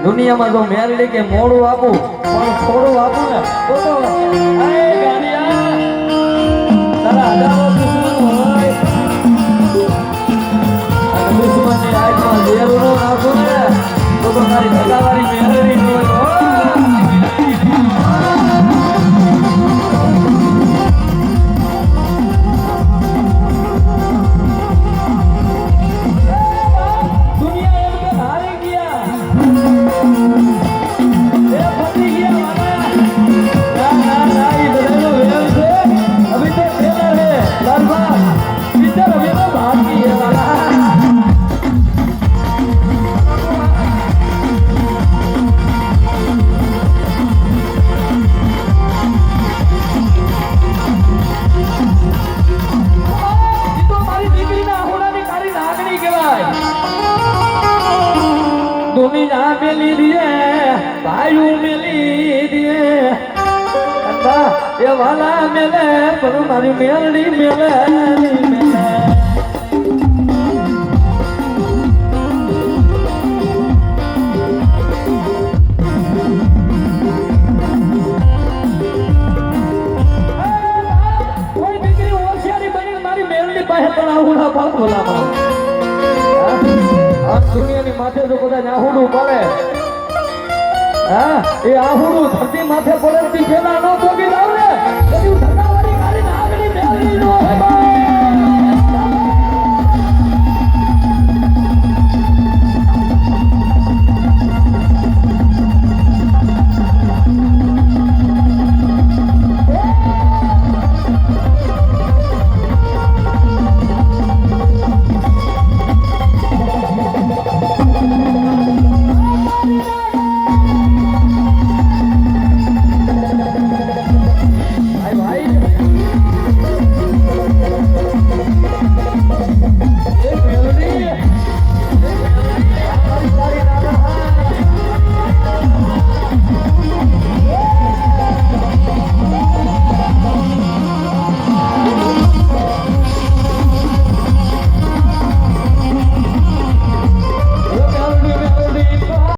દુનિયામાં જો મેરડી કે મોડું આપું પણ થોડું આપું ને તો ગાડિયા તારા હજારો દુશ્મન હોય અને દુશ્મનની આંખમાં ઝેર નો નાખું ને તો તારી સગાવાળી મેરડી ન હોય दुनिया मिली दिए भाइयों मिली दिए ये वाला मिले पर हमारी मेलड़ी मिले कोई दिकरी होशियारी बनी हमारी मेलड़ी पाहे तना हुड़ा बात बोला દુનિયાની માથે જો કદાચ આહુડું પડે હા એ આહુડું ધરતી માથે પડે પેલા ન પોગી લાવ ને પછી ધકાવાળી કાઢીને આગળ મેળવી નો